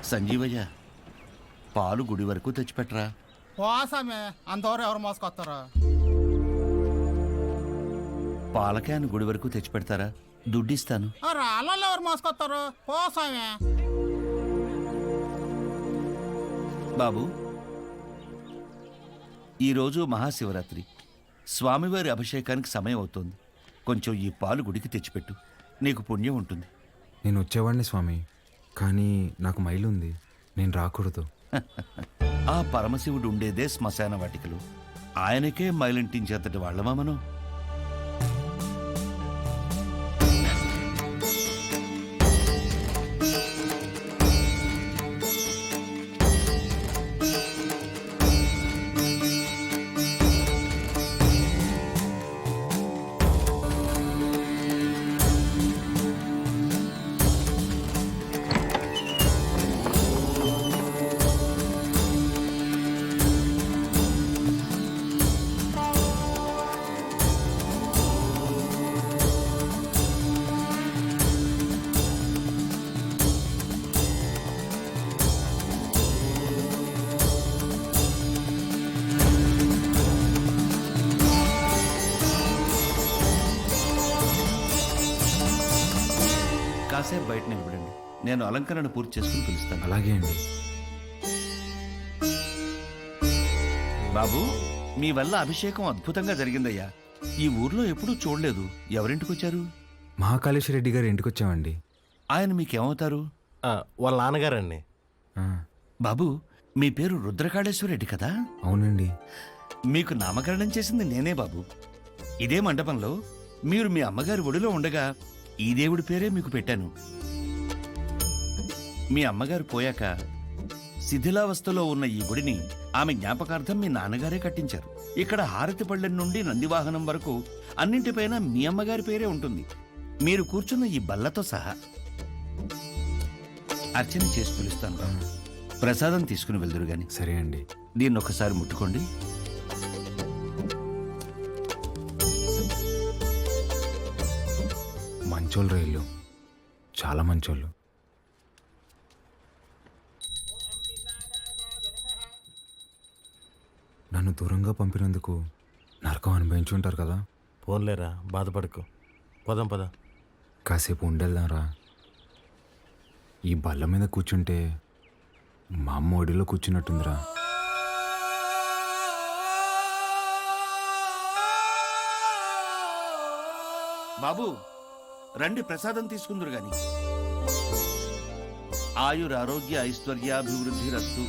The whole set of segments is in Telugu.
సంజీవయ్య, పాలు గుడి వరకు తెచ్చిపెట్టరా. పోసామే, అంతవరకు ఎవరు మోసుకొస్తారా? పాల క్యాన్ గుడి వరకు తెచ్చిపెడతారా? దుడ్డిస్తాను. రాళ్ళల్లో ఎవరు మోసుకొస్తారు? పోసామే. బాబు, ఈరోజు మహాశివరాత్రి, స్వామివారి అభిషేకానికి సమయం అవుతోంది. కొంచెం ఈ పాలు గుడికి తెచ్చిపెట్టు, నీకు పుణ్యం ఉంటుంది. నేను వచ్చేవాడిని స్వామి, కానీ నాకు మైలుంది, నేను రాకూడదు. ఆ పరమశివుడు ఉండేదే శ్మశాన వాటికలు. ఆయనకే మైలింటించేంతటి వాళ్ళమా మనం? కాసేపు బయట నిలబడండి, నేను అలంకరణ పూర్తి చేసుకుని పిలుస్తాను. అలాగే అండి. బాబు, మీ వల్ల అభిషేకం అద్భుతంగా జరిగిందయ్యా. ఈ ఊర్లో ఎప్పుడూ చూడలేదు. ఎవరింటికి వచ్చారు? మహాకాళేశ్వర రెడ్డి గారు ఇంటికి వచ్చామండి. ఆయన మీకేమవుతారు? వాళ్ళ నాన్నగారండి. బాబు, మీ పేరు రుద్రకాళేశ్వర రెడ్డి కదా? అవునండి. మీకు నామకరణం చేసింది నేనే బాబు. ఇదే మండపంలో మీరు మీ అమ్మగారి ఒడిలో ఉండగా ఈ దేవుడి పేరే మీకు పెట్టాను. మీ అమ్మగారు పోయాక శిథిలావస్థలో ఉన్న ఈ గుడిని ఆమె జ్ఞాపకార్థం మీ నాన్నగారే కట్టించారు. ఇక్కడ హారతి పళ్ళెం నుండి నందివాహనం వరకు అన్నింటిపైన మీ అమ్మగారి పేరే ఉంటుంది, మీరు కూర్చున్న ఈ బల్లతో సహా. అర్చన చేసి పిలుస్తాను. ప్రసాదం తీసుకుని వెళ్దురు గాని. సరే అండి. దీన్ని ఒకసారి ముట్టుకోండి. మంచోళ్ళు రైళ్ళు, చాలా మంచోళ్ళు. నన్ను దూరంగా పంపినందుకు నరకం అనుభవించి ఉంటారు కదా. పోన్లేరా, బాధపడకు. పదం పద. కాసేపు ఉండేద్దాంరా. ఈ బల్ల మీద కూర్చుంటే మా అమ్మ ఒడిలో కూర్చున్నట్టుందిరా. బాబు, రండి, ప్రసాదం తీసుకుందరు గాని. ఆయురారోగ్య ఐశ్వర్యాభివృద్ధి రస్తు.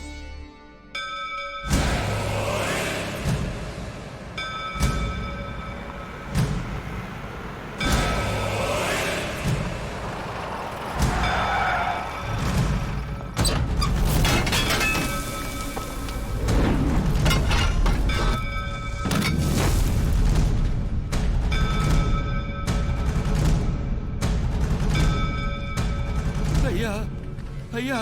అయ్యా, అయ్యా,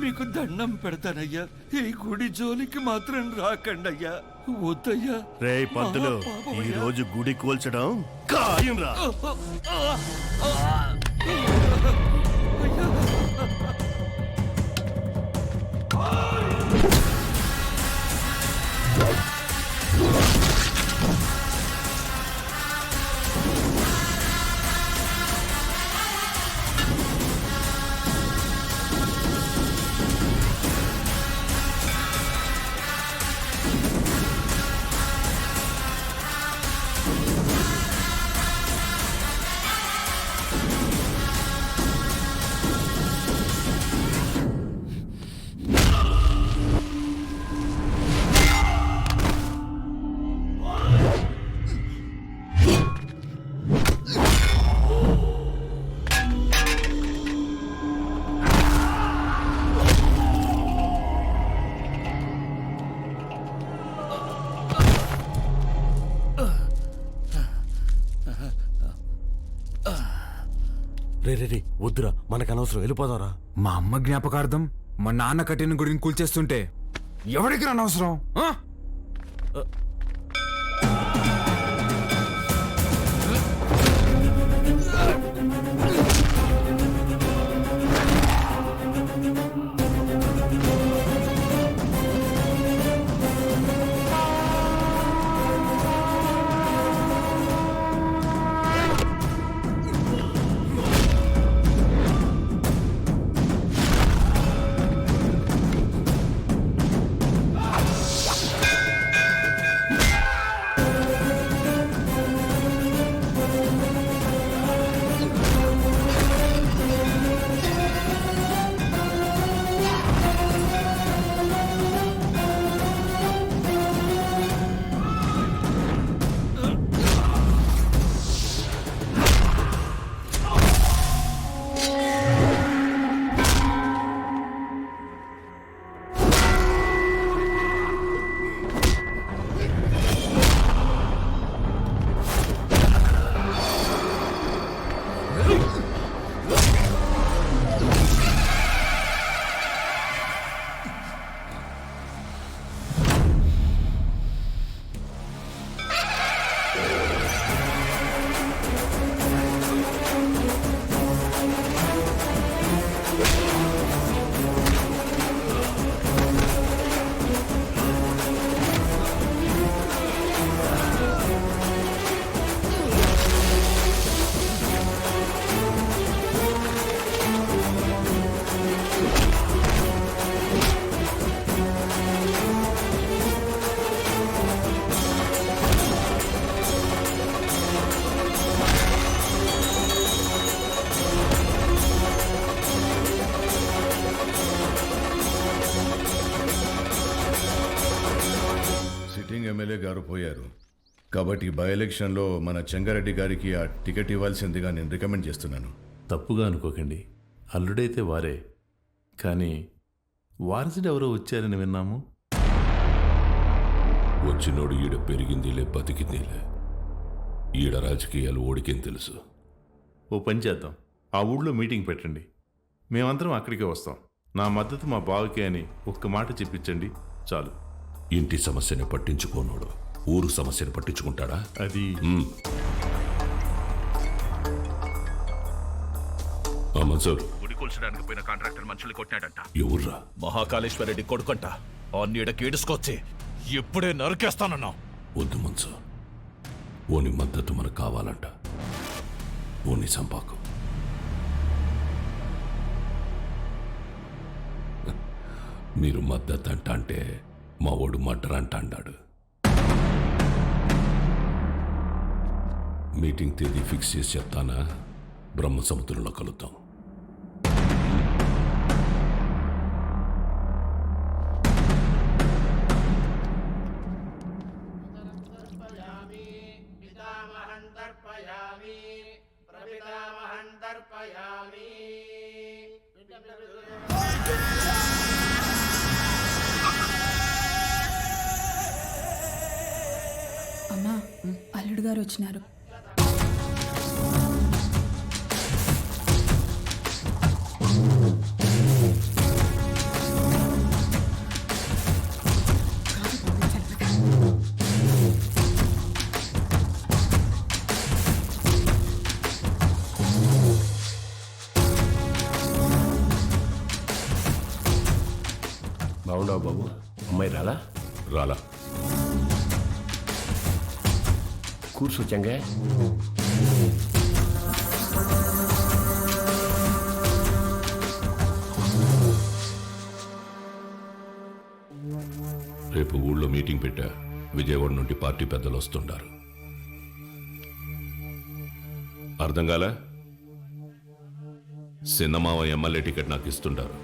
మీకు దండం పెడతానయ్యా, ఈ గుడి జోలికి మాత్రం రాకండయ్యా. వద్దయ్యా. రే పంతులు, ఈ రోజు గుడి కూల్చడం ఖాయం రా. రే రే రే, వద్దురా, మనకు అనవసరం, వెళ్ళిపోదాంరా. మా అమ్మ జ్ఞాపకార్థం మా నాన్న కట్టిన గుడిని కూల్చేస్తుంటే ఎవరికి అనవసరం? పోయారు. కాబట్టి బై ఎలక్షన్లో మన చెంగారెడ్డి గారికి ఆ టికెట్ ఇవ్వాల్సిందిగా నేను రికమెండ్ చేస్తున్నాను. తప్పుగా అనుకోకండి, అల్లుడైతే వారే, కానీ వారసుడు ఎవరో వచ్చారని విన్నాము. వచ్చినోడు ఈడ పెరిగిందిలే బతికిందిలే. ఈడ రాజకీయాలు ఓడికేం తెలుసు. ఓ పని చేద్దాం, ఆ ఊళ్ళో మీటింగ్ పెట్టండి, మేమందరం అక్కడికే వస్తాం. నా మద్దతు మా బావకే అని ఒక్క మాట చెప్పించండి చాలు. ఇంటి సమస్యని పట్టించుకోనోడు ఊరు సమస్యను పట్టించుకుంటాడా? అది మన్సూర్, గుడి కూల్చడానికి పోయిన కాంట్రాక్టర్ మనుషులు కొట్టాడంట. ఎవర్రా? మహాకాళేశ్వరరెడ్డి కొడుకంట. ఆ నీడకి ఏడుసుకొచ్చి ఇప్పుడే నరికేస్తానన్నా. వద్దు మన్సూర్, ఓని మద్దతు మనకు కావాలంట. ఓని సంపాకు. మీరు మద్దతు అంటే మా ఓడు మడ్డర్ అన్నాడు. మీటింగ్ తేదీ ఫిక్స్ చేసి చెప్తానా? బ్రహ్మ సముద్రంలో కలుద్దాం. అమ్మా, అల్లుడు గారు వచ్చినారు. బాగుండవు బాబు, అమ్మాయి రాలా? రాలా? కూర్చోచ్చంగా. రేపు ఊళ్ళో మీటింగ్ పెట్టా. విజయవాడ నుండి పార్టీ పెద్దలు వస్తుంటారు. అర్థం కాలా? సిన్నమావ ఎమ్మెల్యే టికెట్ నాకు ఇస్తుంటారు.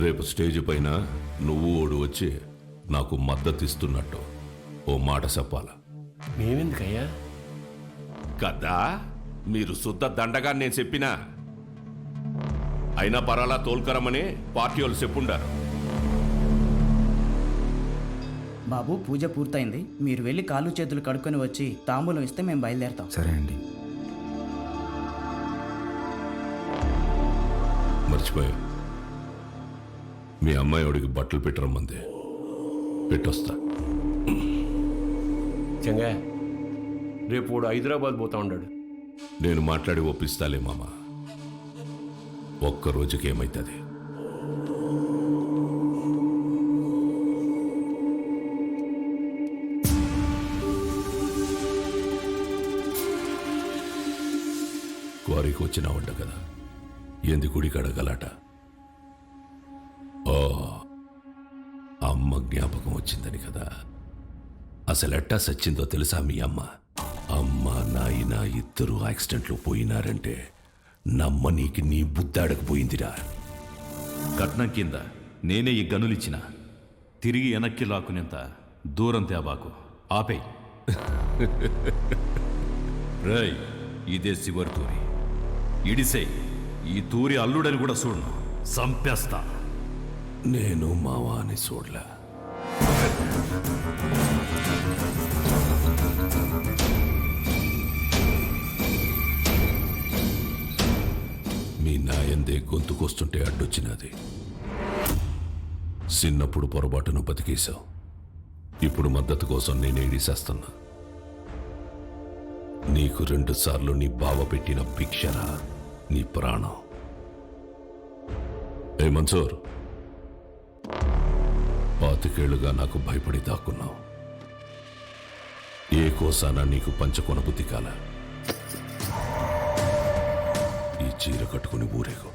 రేపు స్టేజ్ పైన నువ్వు ఓడు వచ్చి నాకు మద్దతు ఇస్తున్నట్టు ఓ మాట చెప్పాలా? మేమెందుకయ్యా? కదా మీరు శుద్ధ దండగా నేను చెప్పినా. అయినా పరాలా తోల్కరమని పార్టీ వాళ్ళు చెప్పుండారు. బాబు, పూజ పూర్తయింది. మీరు వెళ్ళి కాళ్ళు చేతులు కడుక్కొని వచ్చి తాంబూలం ఇస్తే మేము బయలుదేరతాం. సరే అండి. మర్చిపోయా, మీ అమ్మాయి వాడికి బట్టలు పెట్టరమ్మంది. పెట్టొస్తా. చెంగా, రేపు వాడు హైదరాబాద్ పోతా ఉన్నాడు. నేను మాట్లాడి ఒప్పిస్తాలే మామ. ఒక్క రోజుకి ఏమైతుంది? క్వారీకి వచ్చినావంట కదా, ఏంది గుడి కడగలాట? ఓ, అమ్మ జ్ఞాపకం వచ్చిందని కదా. అసలెట్టా సచ్చిందో తెలుసా మీ అమ్మ? అమ్మ నాయన ఇద్దరు యాక్సిడెంట్లో పోయినారంటే నమ్మనీకి నీ బుద్ధాడకపోయిందిరా. కట్నం కింద నేనే ఈ గనులిచ్చిన, తిరిగి వెనక్కి లాక్కునేంత దూరం తేబాకు. ఆపేయ్. రేయ్, ఇదే శివరి తూరి. ఇడిసే ఈ తూరి అల్లుడని కూడా చూడను, సంపేస్తా. నేను మావాని చూడలే. మీ నాయందే గొంతుకొస్తుంటే అడ్డొచ్చినది. చిన్నప్పుడు పొరపాటును బతికేశావు. ఇప్పుడు మద్దతు కోసం నేను ఏడిసేస్తున్నా. నీకు 2 సార్లు నీ బావ పెట్టిన భిక్షరా నీ ప్రాణం. ఏ మన్సూర్, 25 నాకు భయపడి దాక్కున్నావు. ఏ కోసానా నీకు పంచకొన బుద్ధి కాల? ఈ చీర కట్టుకుని ఊరేగు.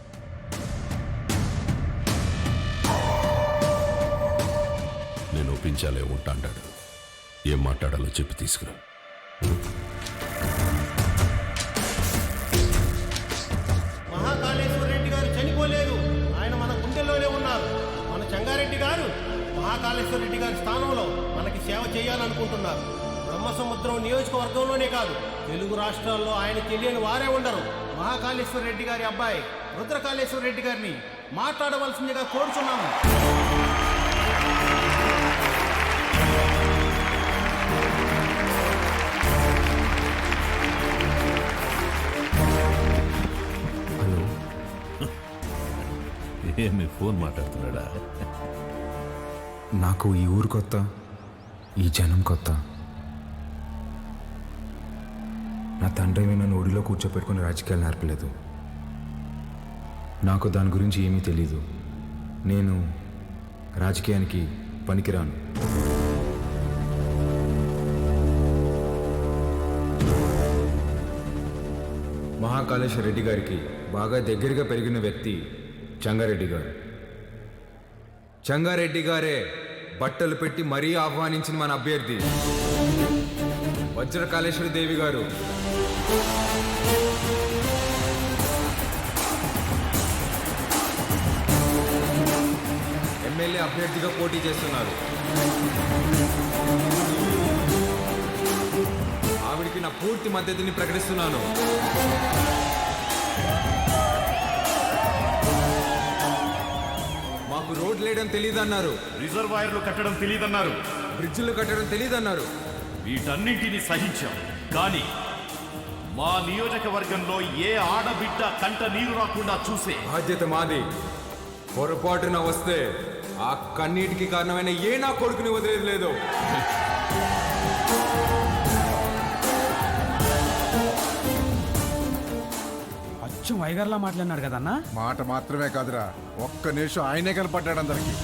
నేను ఒప్పించాలే ఉంటాడాడు. ఏం మాట్లాడాలో చెప్పి తీసుకురా. మహాకాళేశ్వర రెడ్డి గారు చనిపోలేదు, ఆయన మన గుండెల్లోనే ఉన్నారు. మన చెంగారెడ్డి గారు మహాకాళ మహాకాళేశ్వర రెడ్డి గారి స్థానంలో మనకి సేవ చేయాలనుకుంటున్నారు. బ్రహ్మసముద్రం నియోజకవర్గంలోనే కాదు, తెలుగు రాష్ట్రాల్లో ఆయన తెలియని వారే ఉండరు. మహాకాళేశ్వర రెడ్డి గారి అబ్బాయి రుద్రకాళేశ్వర రెడ్డి గారిని మాట్లాడవలసిందిగా కోరుచున్నాము. హలో. ఏమి ఫోన్ మాట్లాడుతున్నాడా? నాకు ఈ ఊరు కొత్త, ఈ జనం కొత్త. నా తండ్రి నన్ను ఒడిలో కూర్చోపెట్టుకుని రాజకీయాలు నేర్పలేదు. నాకు దాని గురించి ఏమీ తెలీదు. నేను రాజకీయానికి పనికిరాను. మహాకాళేశ్వర రెడ్డి గారికి బాగా దగ్గరగా పెరిగిన వ్యక్తి చంగారెడ్డి గారు. చంగారెడ్డి గారే బట్టలు పెట్టి మరీ ఆహ్వానించిన మన అభ్యర్థి వజ్రకాళేశ్వరి దేవి గారు. ఎమ్మెల్యే అభ్యర్థిగా పోటీ చేస్తున్నారు. ఆవిడికి నా పూర్తి మద్దతుని ప్రకటిస్తున్నాను. మాకు రోడ్లు వేయడం తెలియదన్నారు, రిజర్వాయర్లు కట్టడం తెలియదన్నారు, బ్రిడ్జిలు కట్టడం తెలియదన్నారు. వీటన్నింటినీ సహించాం. కానీ మా నియోజకవర్గంలో ఏ ఆడబిడ్డ కంట నీరు రాకుండా చూసే బాధ్యత మాది. పొరపాటున వస్తే ఆ కన్నీటికి కారణమైన ఏ నా కొడుకుని వదిలేదు లేదు. అచ్చం వైగర్లా మాట్లాడినాడు కదన్నా. మాట మాత్రమే కాదురా, ఒక్క నిమిషం ఆయనే కనపడ్డాడు అందరికి.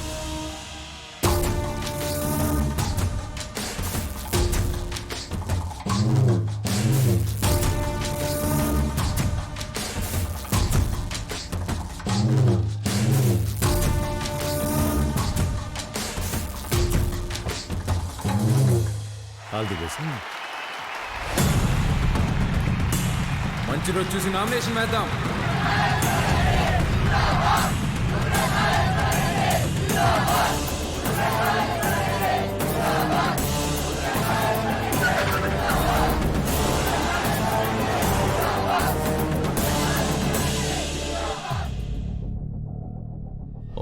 మంచి రోజు చూసి నామినేషన్ వేద్దాం.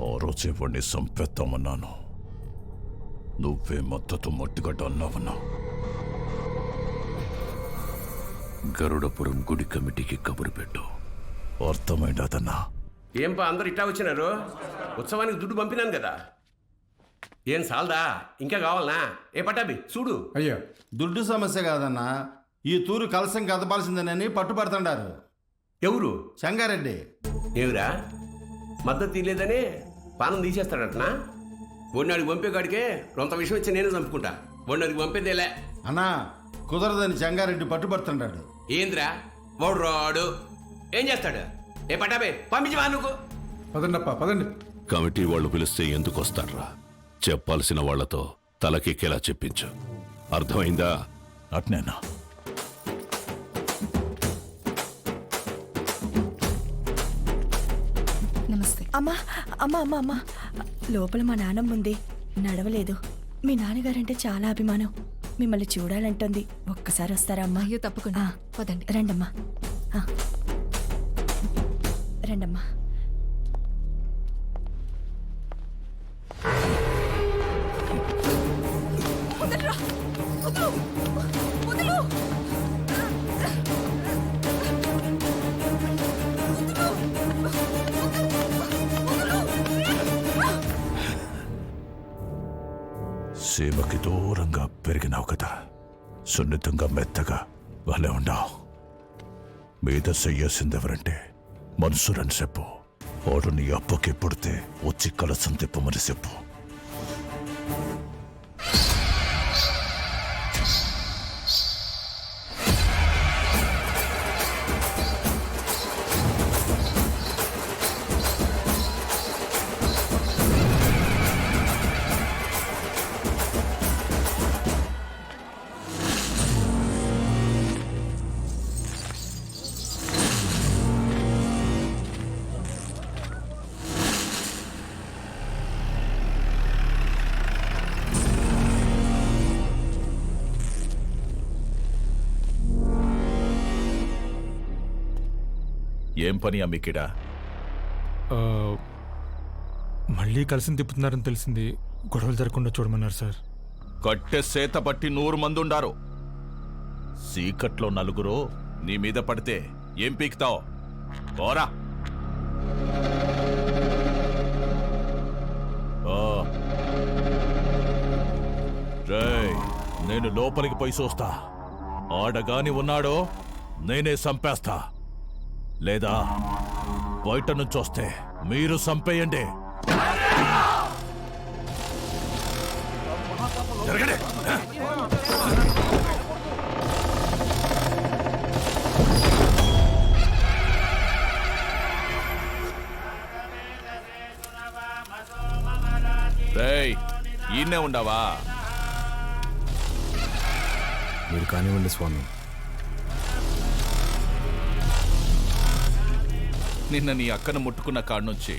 ఆ రోజు వాడిని సంపేద్దామన్నాను, నువ్వే మద్దతు మట్టిగడ్డ అన్నావన్నా. గరుడపురం గుడి కమిటీకి కబురు పెట్టు. అర్థమైందన్నా? ఏంపా అందరు ఇట్టా వచ్చినారు? ఉత్సవానికి దుడ్డు పంపినాను కదా, ఏం సాల్దా? ఇంకా కావాలనా? ఏ పట్టాబి చూడు. అయ్యా, దుడ్డు సమస్య కాదన్నా, ఈ తూరు కలసం కదపాల్సిందేనని పట్టుపడుతుండారు. ఎవరు? సంగారెడ్డి. ఏమిరా మద్దతు తీయలేదని పానం తీసేస్తాడటనా? ఒడినాడికి పంపేగాడికే రొంత విషయం వచ్చి నేనే చంపుకుంటా. ఒడినాడికి పంపేదేలే అన్నా, కుదరదని సంగారెడ్డి పట్టుబడుతుండాడు. ఏంద్రా వాడు రాడు, ఏం చేస్తాడు? ఏ పట్టాబే పంపించవా నువ్వు? పదండప్ప పదండి. కమిటీ వాళ్ళు పిలిస్తే ఎందుకు వస్తాడ్రా? చెప్పాల్సిన వాళ్లతో తలకెక్కేలా చెప్పించు. అర్థమైందా? అట్నేనా? నమస్తే. అమ్మా అమ్మా అమ్మా అమ్మా, లోపల మా నాన్నమ్మ ఉంది, నడవలేదు. మీ నాన్నగారంటే చాలా అభిమానం, మిమ్మల్ని చూడాలంటుంది. ఒక్కసారి వస్తారా అమ్మా? అయ్యో తప్పకుండా, పదండి. రండమ్మా, రండమ్మా. సీమకి దూరంగా పెరిగినావు కదా, సున్నితంగా మెత్తగా భలే ఉన్నావు. మీద చెయ్యాల్సిందెవరంటే మనసురని చెప్పు. వాడు నీ అప్పకి పుడితే వచ్చి కలసం తిప్పమని చెప్పు. ఏం పని అమ్మికిడా? మళ్ళీ కలిసి తిప్పుతున్నారని తెలిసింది. గొడవలు జరగకుండా చూడమన్నారు సార్. కట్టె సేత పట్టి 100 మంది ఉండారు. సీకట్లో 4 నీ మీద పడితే ఏం పీకుతావు? పోరా. రేయ్, నేను లోపలికి పోయి చూస్తా. ఆడగాని ఉన్నాడో నేనే చంపేస్తా. లేదా బయట నుంచి వస్తే మీరు చంపేయండి. జరగండి. రేయ్, ఈయనే ఉండవా? మీరు కానివ్వండి స్వామి. నిన్న నీ అక్కను ముట్టుకున్న కాడ్నుంచి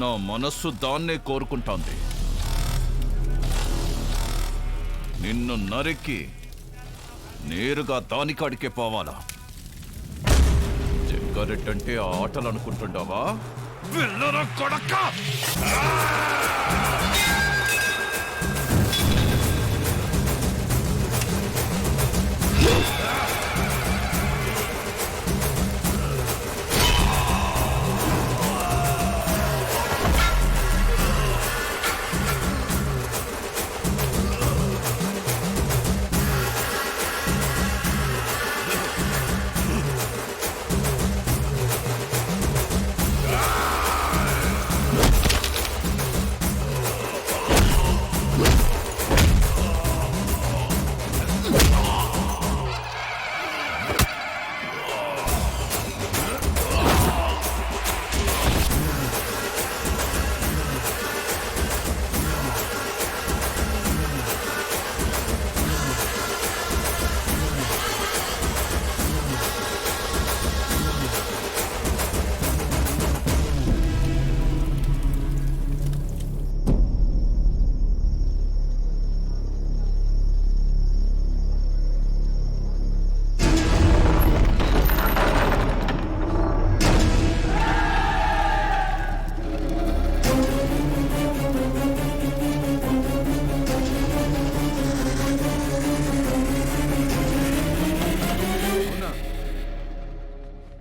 నా మనస్సు దాన్నే కోరుకుంటోంది. నిన్ను నరికి నేరుగా దానికాడికే పోవాలా? జగ్గారెడ్డంటే ఆటలు అనుకుంటుండవా? వెళ్ళరా కొడక్క!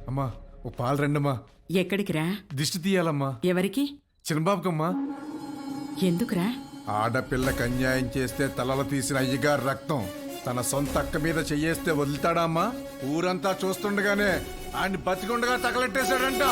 అమ్మా ఓ పాలు రండమ్మా. ఎక్కడికి రా? దిష్టి తీయాలమ్మా. ఎవరికి? చిన్నబాబుకమ్మా. ఎందుకురా? ఆడపిల్లకి అన్యాయం చేస్తే తలలు తీసిన అయ్యగారు రక్తం తన సొంత అక్క మీద చెయ్యేస్తే వదులుతాడా అమ్మా? ఊరంతా చూస్తుండగానే ఆయన్ని బతికుండగా తగలెట్టేశాడంట.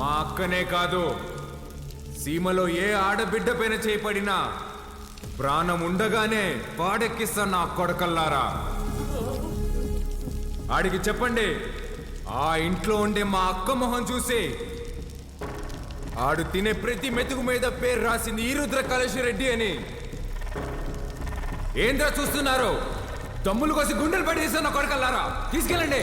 మా అక్కనే కాదు, సీమలో ఏ ఆడబిడ్డ పైన చేపడినా ప్రాణం ఉండగానే పాడెక్కిస్తా నా కొడకల్లారా. ఆడికి చెప్పండి, ఆ ఇంట్లో ఉండే మా అక్క మొహం చూసి ఆడు తినే ప్రతి మెతుకు మీద పేరు రాసింది ఈరుద్ర కళేశ్వరెడ్డి అని. ఏంద్రా చూస్తున్నారు? దమ్ములు కోసి గుండెలు పడేసా నా కొడకల్లారా. తీసుకెళ్ళండి.